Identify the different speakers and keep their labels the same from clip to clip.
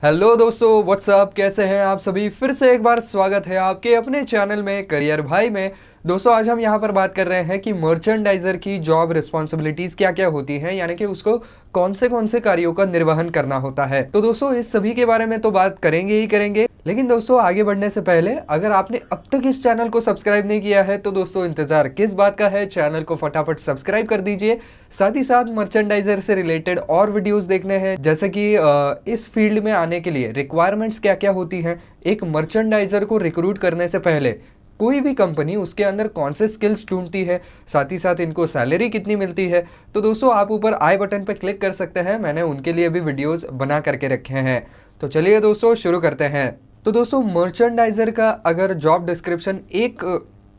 Speaker 1: Hello दोस्तों, WhatsApp, कैसे हैं आप सभी। फिर से एक बार स्वागत है आपके अपने चैनल में करियर भाई में। दोस्तों, आज हम यहाँ पर बात कर रहे हैं कि मर्चेंडाइजर की जॉब रिस्पॉन्सिबिलिटीज क्या क्या होती हैं, यानी कि उसको कौन से कार्यों का निर्वहन करना होता है। तो दोस्तों, इस सभी के बारे में तो बात करेंगे ही करेंगे, लेकिन दोस्तों आगे बढ़ने से पहले अगर आपने अब तक इस चैनल को सब्सक्राइब नहीं किया है तो दोस्तों इंतजार किस बात का है, चैनल को फटाफट सब्सक्राइब कर दीजिए। साथ ही साथ मर्चेंडाइजर से रिलेटेड और वीडियोस देखने हैं, जैसे कि इस फील्ड में आने के लिए रिक्वायरमेंट्स क्या क्या होती हैं, एक मर्चेंडाइजर को रिक्रूट करने से पहले कोई भी कंपनी उसके अंदर कौन से स्किल्स ढूंढती है, साथ ही साथ इनको सैलरी कितनी मिलती है। तो दोस्तों आप ऊपर आई बटन पर क्लिक कर सकते हैं, मैंने उनके लिए भी वीडियोस बना करके रखे हैं। तो चलिए दोस्तों शुरू करते हैं। तो दोस्तों, मर्चेंडाइजर का अगर जॉब डिस्क्रिप्शन एक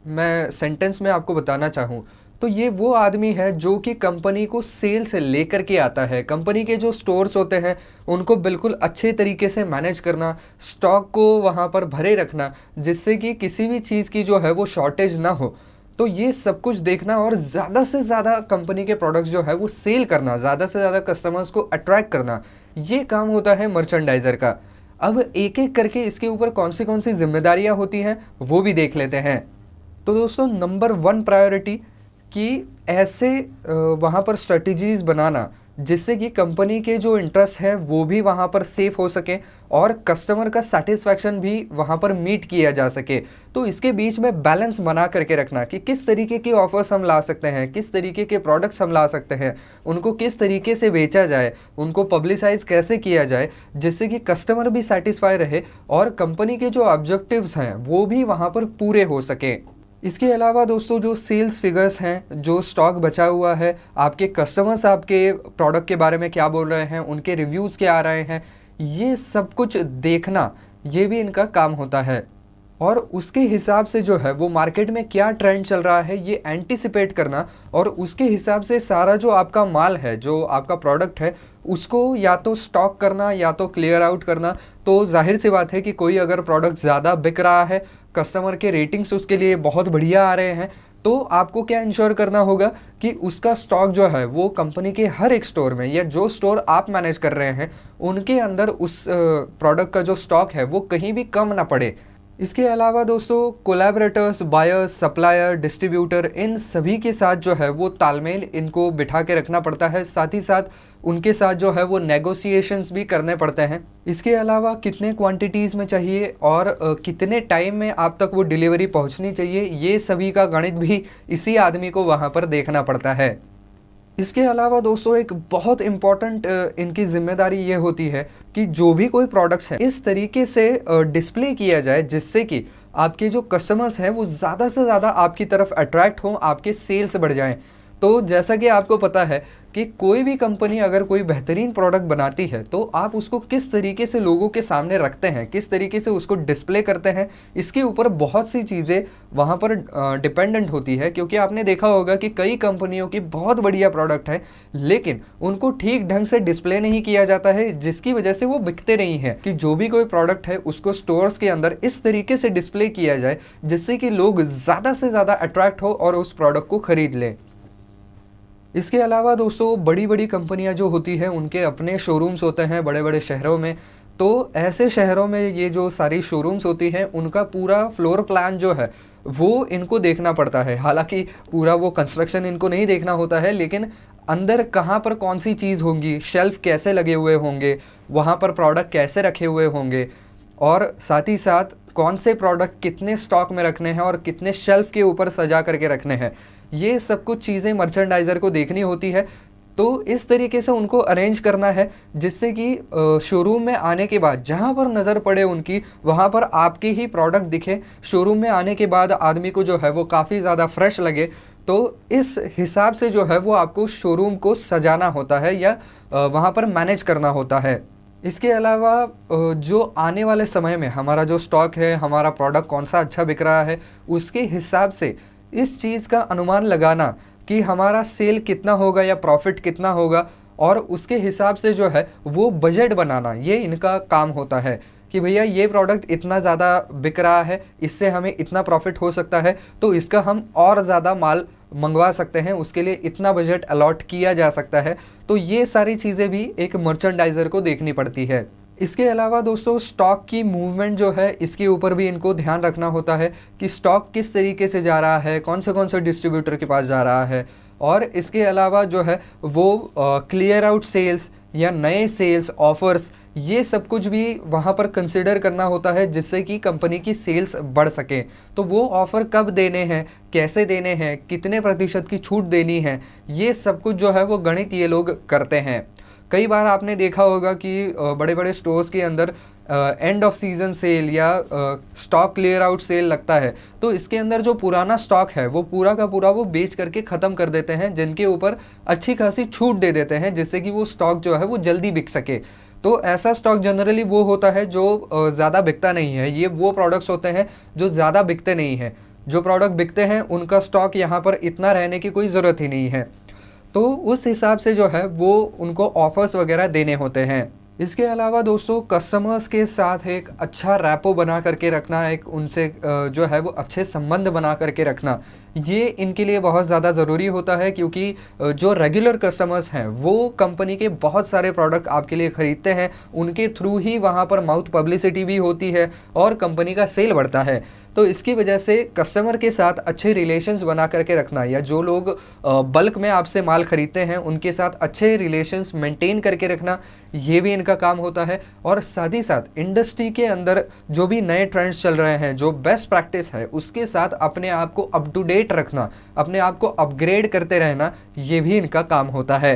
Speaker 1: मैं सेंटेंस में आपको बताना चाहूँ तो ये वो आदमी है जो कि कंपनी को सेल से लेकर के आता है। कंपनी के जो स्टोर्स होते हैं उनको बिल्कुल अच्छे तरीके से मैनेज करना, स्टॉक को वहाँ पर भरे रखना जिससे कि किसी भी चीज़ की जो है वो शॉर्टेज ना हो। तो ये सब कुछ देखना और ज़्यादा से ज़्यादा कंपनी के प्रोडक्ट्स जो है वो सेल करना, ज़्यादा से ज़्यादा कस्टमर्स को अट्रैक्ट करना, ये काम होता है मर्चेंडाइजर का। अब एक एक करके इसके ऊपर कौन सी जिम्मेदारियाँ होती हैं वो भी देख लेते हैं। तो दोस्तों, नंबर 1 प्रायोरिटी कि ऐसे वहाँ पर स्ट्रेटजीज बनाना जिससे कि कंपनी के जो इंटरेस्ट है वो भी वहाँ पर सेफ हो सके और कस्टमर का सेटिस्फैक्शन भी वहाँ पर मीट किया जा सके। तो इसके बीच में बैलेंस बना करके रखना कि किस तरीके के ऑफर्स हम ला सकते हैं, किस तरीके के प्रोडक्ट्स हम ला सकते हैं, उनको किस तरीके से बेचा जाए, उनको पब्लिसाइज कैसे किया जाए जिससे कि कस्टमर भी सेटिस्फाई रहे और कंपनी के जो ऑब्जेक्टिव्स हैं वो भी वहाँ पर पूरे हो सके। इसके अलावा दोस्तों, जो सेल्स फिगर्स हैं, जो स्टॉक बचा हुआ है, आपके कस्टमर्स आपके प्रोडक्ट के बारे में क्या बोल रहे हैं, उनके रिव्यूज़ क्या आ रहे हैं, ये सब कुछ देखना, ये भी इनका काम होता है। और उसके हिसाब से जो है वो मार्केट में क्या ट्रेंड चल रहा है ये एंटिसिपेट करना और उसके हिसाब से सारा जो आपका माल है, जो आपका प्रोडक्ट है, उसको या तो स्टॉक करना या तो क्लियर आउट करना। तो जाहिर सी बात है कि कोई अगर प्रोडक्ट ज़्यादा बिक रहा है, कस्टमर के रेटिंग्स उसके लिए बहुत बढ़िया आ रहे हैं, तो आपको क्या इंश्योर करना होगा कि उसका स्टॉक जो है वो कंपनी के हर एक स्टोर में, या जो स्टोर आप मैनेज कर रहे हैं उनके अंदर उस प्रोडक्ट का जो स्टॉक है वो कहीं भी कम ना पड़े। इसके अलावा दोस्तों, कोलैबोरेटर्स, बायर्स, सप्लायर, डिस्ट्रीब्यूटर, इन सभी के साथ जो है वो तालमेल इनको बिठा के रखना पड़ता है। साथ ही साथ उनके साथ जो है वो नेगोशिएशंस भी करने पड़ते हैं। इसके अलावा कितने क्वांटिटीज़ में चाहिए और कितने टाइम में आप तक वो डिलीवरी पहुंचनी चाहिए, ये सभी का गणित भी इसी आदमी को वहाँ पर देखना पड़ता है। इसके अलावा दोस्तों, एक बहुत इम्पॉर्टेंट इनकी जिम्मेदारी ये होती है कि जो भी कोई प्रोडक्ट्स है इस तरीके से डिस्प्ले किया जाए जिससे कि आपके जो कस्टमर्स हैं वो ज़्यादा से ज़्यादा आपकी तरफ अट्रैक्ट हों, आपके सेल्स बढ़ जाएं। तो जैसा कि आपको पता है कि कोई भी कंपनी अगर कोई बेहतरीन प्रोडक्ट बनाती है तो आप उसको किस तरीके से लोगों के सामने रखते हैं, किस तरीके से उसको डिस्प्ले करते हैं, इसके ऊपर बहुत सी चीज़ें वहाँ पर डिपेंडेंट होती है। क्योंकि आपने देखा होगा कि कई कंपनियों की बहुत बढ़िया प्रोडक्ट है लेकिन उनको ठीक ढंग से डिस्प्ले नहीं किया जाता है, जिसकी वजह से वो बिकते नहीं हैं। कि जो भी कोई प्रोडक्ट है उसको स्टोर्स के अंदर इस तरीके से डिस्प्ले किया जाए जिससे कि लोग ज़्यादा से ज़्यादा अट्रैक्ट हो और उस प्रोडक्ट को खरीद लें। इसके अलावा दोस्तों, बड़ी बड़ी कंपनियां जो होती हैं उनके अपने शोरूम्स होते हैं बड़े बड़े शहरों में। तो ऐसे शहरों में ये जो सारी शोरूम्स होती हैं उनका पूरा फ्लोर प्लान जो है वो इनको देखना पड़ता है। हालांकि पूरा वो कंस्ट्रक्शन इनको नहीं देखना होता है, लेकिन अंदर कहाँ पर कौन सी चीज़ होंगी, शेल्फ कैसे लगे हुए होंगे, वहाँ पर प्रोडक्ट कैसे रखे हुए होंगे और साथ ही साथ कौन से प्रोडक्ट कितने स्टॉक में रखने हैं और कितने शेल्फ के ऊपर सजा करके रखने हैं, ये सब कुछ चीज़ें मर्चेंडाइजर को देखनी होती है। तो इस तरीके से उनको अरेंज करना है जिससे कि शोरूम में आने के बाद जहाँ पर नज़र पड़े उनकी, वहाँ पर आपके ही प्रोडक्ट दिखे। शोरूम में आने के बाद आदमी को जो है वो काफ़ी ज़्यादा फ्रेश लगे। तो इस हिसाब से जो है वो आपको शोरूम को सजाना होता है या वहाँ पर मैनेज करना होता है। इसके अलावा जो आने वाले समय में हमारा जो स्टॉक है, हमारा प्रोडक्ट कौन सा अच्छा बिक रहा है, उसके हिसाब से इस चीज़ का अनुमान लगाना कि हमारा सेल कितना होगा या प्रॉफिट कितना होगा और उसके हिसाब से जो है वो बजट बनाना, ये इनका काम होता है। कि भैया ये प्रोडक्ट इतना ज़्यादा बिक रहा है, इससे हमें इतना प्रॉफिट हो सकता है, तो इसका हम और ज़्यादा माल मंगवा सकते हैं, उसके लिए इतना बजट अलॉट किया जा सकता है। तो ये सारी चीज़ें भी एक मर्चेंडाइज़र को देखनी पड़ती है। इसके अलावा दोस्तों स्टॉक की मूवमेंट जो है इसके ऊपर भी इनको ध्यान रखना होता है कि स्टॉक किस तरीके से जा रहा है, कौन से डिस्ट्रीब्यूटर के पास जा रहा है। और इसके अलावा जो है वो क्लियर आउट सेल्स या नए सेल्स ऑफर्स, ये सब कुछ भी वहाँ पर कंसिडर करना होता है जिससे कि कंपनी की सेल्स बढ़ सके। तो वो ऑफ़र कब देने हैं, कैसे देने हैं, कितने प्रतिशत की छूट देनी है, ये सब कुछ जो है वो गणित ये लोग करते हैं। कई बार आपने देखा होगा कि बड़े बड़े स्टोर्स के अंदर एंड ऑफ सीज़न सेल या स्टॉक क्लियर आउट सेल लगता है, तो इसके अंदर जो पुराना स्टॉक है वो पूरा का पूरा वो बेच करके ख़त्म कर देते हैं, जिनके ऊपर अच्छी खासी छूट दे देते हैं जिससे कि वो स्टॉक जो है वो जल्दी बिक सके। तो ऐसा स्टॉक जनरली वो होता है जो ज़्यादा बिकता नहीं है। ये वो प्रोडक्ट्स होते हैं जो ज़्यादा बिकते नहीं हैं। जो प्रोडक्ट बिकते हैं उनका स्टॉक यहाँ पर इतना रहने की कोई ज़रूरत ही नहीं है। तो उस हिसाब से जो है वो उनको ऑफर्स वगैरह देने होते हैं। इसके अलावा दोस्तों कस्टमर्स के साथ एक अच्छा रैपो बना करके रखना, एक उनसे जो है वो अच्छे संबंध बना करके रखना, ये इनके लिए बहुत ज़्यादा ज़रूरी होता है। क्योंकि जो रेगुलर कस्टमर्स हैं वो कंपनी के बहुत सारे प्रोडक्ट आपके लिए ख़रीदते हैं, उनके थ्रू ही वहाँ पर माउथ पब्लिसिटी भी होती है और कंपनी का सेल बढ़ता है। तो इसकी वजह से कस्टमर के साथ अच्छे रिलेशंस बना करके रखना, या जो लोग बल्क में आपसे माल ख़रीदते हैं उनके साथ अच्छे रिलेशंस मेंटेन करके रखना, ये भी इनका काम होता है। और साथ ही साथ इंडस्ट्री के अंदर जो भी नए ट्रेंड्स चल रहे हैं, जो बेस्ट प्रैक्टिस है, उसके साथ अपने आप को अप टू डेट रखना, अपने आप को अपग्रेड करते रहना, ये भी इनका काम होता है।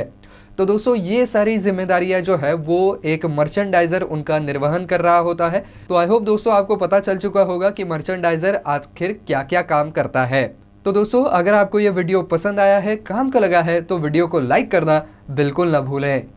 Speaker 1: तो दोस्तों ये सारी जिम्मेदारियां जो है वो एक मर्चेंडाइजर उनका निर्वहन कर रहा होता है। तो आई होप दोस्तों आपको पता चल चुका होगा कि मर्चेंडाइजर आखिर क्या क्या काम करता है। तो दोस्तों अगर आपको ये वीडियो पसंद आया है, काम का लगा है, तो वीडियो को लाइक करना बिल्कुल ना भूलें।